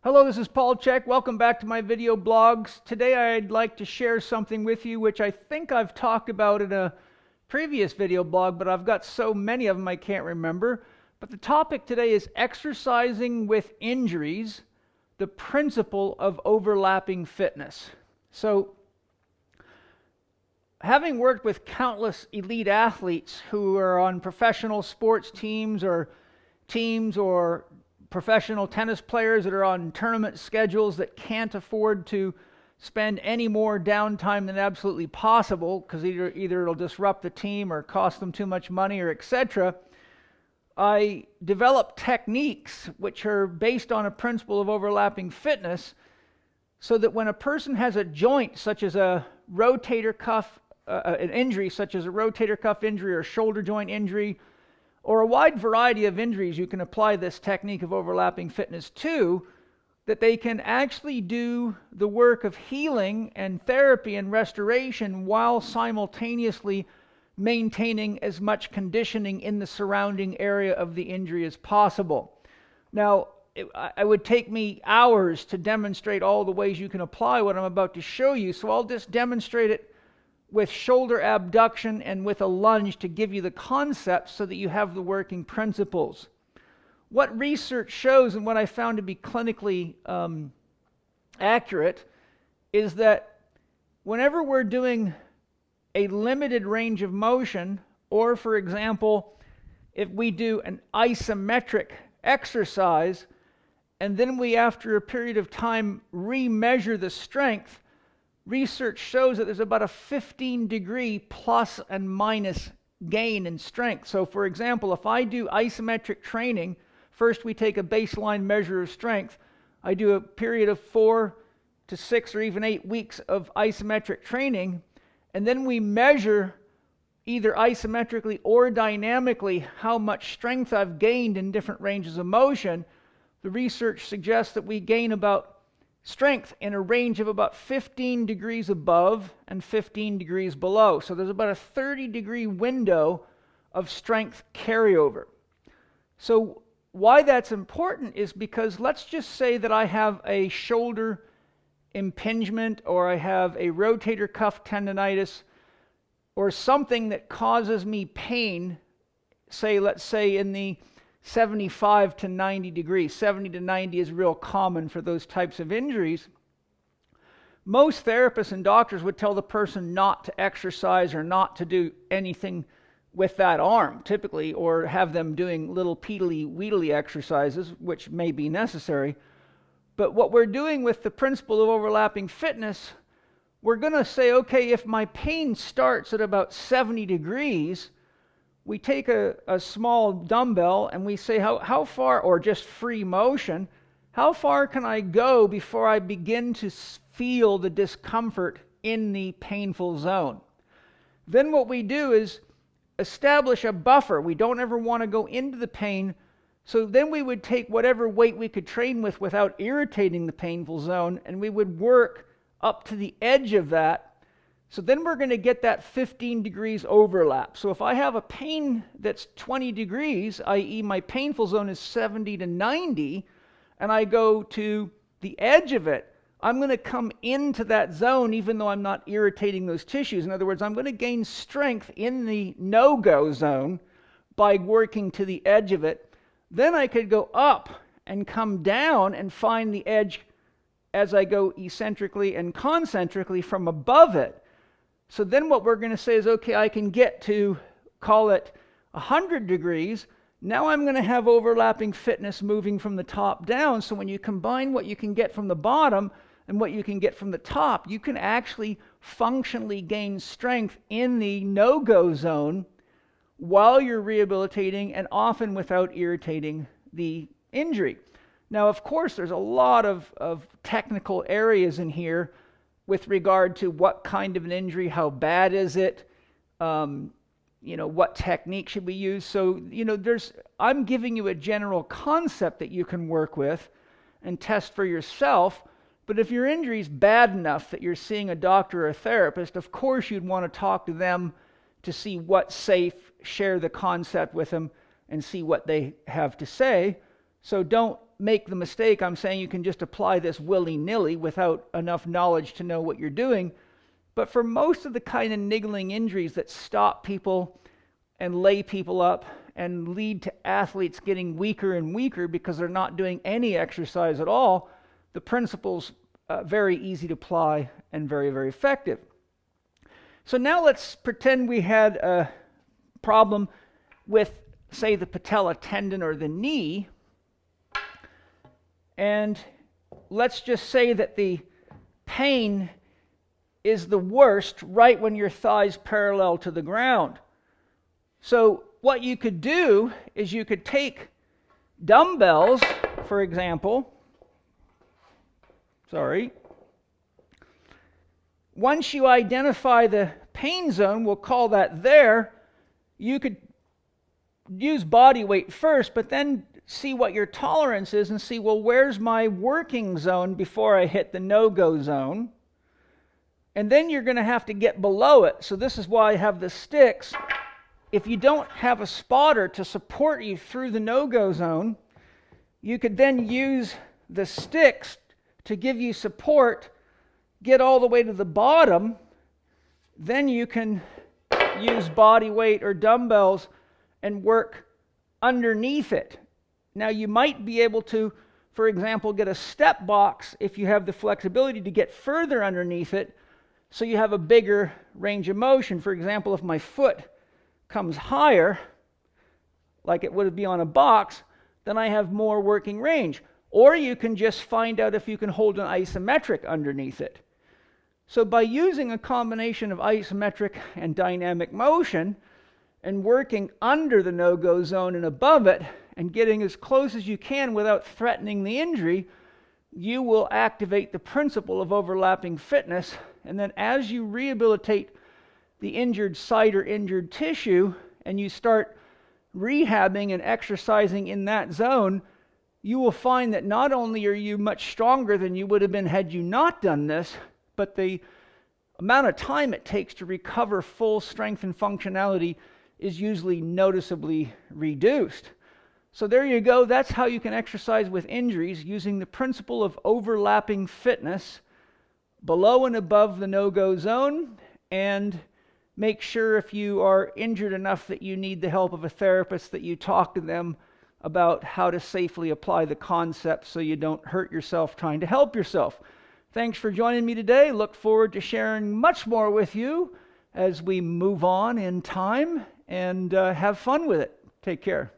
Hello, this is Paul Chek. Welcome back to my video blogs. Today I'd like to share something with you which I think I've talked about in a previous video blog, but I've got so many of them I can't remember. But the topic today is exercising with injuries, the principle of overlapping fitness. So, having worked with countless elite athletes who are on professional sports teams or professional tennis players that are on tournament schedules that can't afford to spend any more downtime than absolutely possible because either it'll disrupt the team or cost them too much money or etc. I developed techniques which are based on a principle of overlapping fitness so that when a person has a joint such as a rotator cuff, an injury such as a rotator cuff injury or shoulder joint injury, or a wide variety of injuries you can apply this technique of overlapping fitness to, that they can actually do the work of healing and therapy and restoration while simultaneously maintaining as much conditioning in the surrounding area of the injury as possible. Now, it would take me hours to demonstrate all the ways you can apply what I'm about to show you, so I'll just demonstrate it with shoulder abduction and with a lunge to give you the concept so that you have the working principles. What research shows and what I found to be clinically accurate is that whenever we're doing a limited range of motion, or for example, if we do an isometric exercise and then we after a period of time remeasure the strength, research shows that there's about a 15-degree plus and minus gain in strength. So for example, if I do isometric training, first we take a baseline measure of strength. I do a period of 4 to 6 or even 8 weeks of isometric training, and then we measure either isometrically or dynamically how much strength I've gained in different ranges of motion. The research suggests that we gain about strength in a range of about 15 degrees above and 15 degrees below. So there's about a 30-degree window of strength carryover. So why that's important is because let's just say that I have a shoulder impingement or I have a rotator cuff tendonitis or something that causes me pain, let's say in the 75 to 90 degrees. 70 to 90 is real common for those types of injuries. Most therapists and doctors would tell the person not to exercise or not to do anything with that arm, typically, or have them doing little peedly-weedly exercises, which may be necessary. But what we're doing with the principle of overlapping fitness, we're going to say, okay, if my pain starts at about 70 degrees, we take a small dumbbell and we say how far, or just free motion, how far can I go before I begin to feel the discomfort in the painful zone? Then what we do is establish a buffer. We don't ever want to go into the pain, so then we would take whatever weight we could train with without irritating the painful zone, and we would work up to the edge of that. So then we're going to get that 15 degrees overlap. So if I have a pain that's 20 degrees, i.e. my painful zone is 70 to 90, and I go to the edge of it, I'm going to come into that zone even though I'm not irritating those tissues. In other words, I'm going to gain strength in the no-go zone by working to the edge of it. Then I could go up and come down and find the edge as I go eccentrically and concentrically from above it. So then what we're going to say is, okay, I can get to, call it 100 degrees. Now I'm going to have overlapping fitness moving from the top down. So when you combine what you can get from the bottom and what you can get from the top, you can actually functionally gain strength in the no-go zone while you're rehabilitating and often without irritating the injury. Now, of course, there's a lot of technical areas in here with regard to what kind of an injury, how bad is it, what technique should we use. So, I'm giving you a general concept that you can work with and test for yourself. But if your injury is bad enough that you're seeing a doctor or a therapist, of course you'd want to talk to them to see what's safe, share the concept with them, and see what they have to say. So don't make the mistake. I'm saying you can just apply this willy-nilly without enough knowledge to know what you're doing. But for most of the kind of niggling injuries that stop people and lay people up and lead to athletes getting weaker and weaker because they're not doing any exercise at all, the principle's very easy to apply and very, very effective. So now let's pretend we had a problem with, say, the patella tendon or the knee. And let's just say that the pain is the worst right when your thigh's parallel to the ground. So what you could do is you could take dumbbells, for example. Once you identify the pain zone, we'll call that there, you could use body weight first, but then see what your tolerance is and see, well, where's my working zone before I hit the no-go zone? And then you're going to have to get below it. So this is why I have the sticks. If you don't have a spotter to support you through the no-go zone, you could then use the sticks to give you support, get all the way to the bottom. Then you can use body weight or dumbbells and work underneath it. Now you might be able to, for example, get a step box if you have the flexibility to get further underneath it, so you have a bigger range of motion. For example, if my foot comes higher, like it would be on a box, then I have more working range. Or you can just find out if you can hold an isometric underneath it. So by using a combination of isometric and dynamic motion and working under the no-go zone and above it and getting as close as you can without threatening the injury, you will activate the principle of overlapping fitness. And then as you rehabilitate the injured site or injured tissue and you start rehabbing and exercising in that zone, you will find that not only are you much stronger than you would have been had you not done this, but the amount of time it takes to recover full strength and functionality is usually noticeably reduced. So there you go. That's how you can exercise with injuries using the principle of overlapping fitness below and above the no-go zone, and make sure if you are injured enough that you need the help of a therapist that you talk to them about how to safely apply the concepts so you don't hurt yourself trying to help yourself. Thanks for joining me today. Look forward to sharing much more with you as we move on in time, and have fun with it. Take care.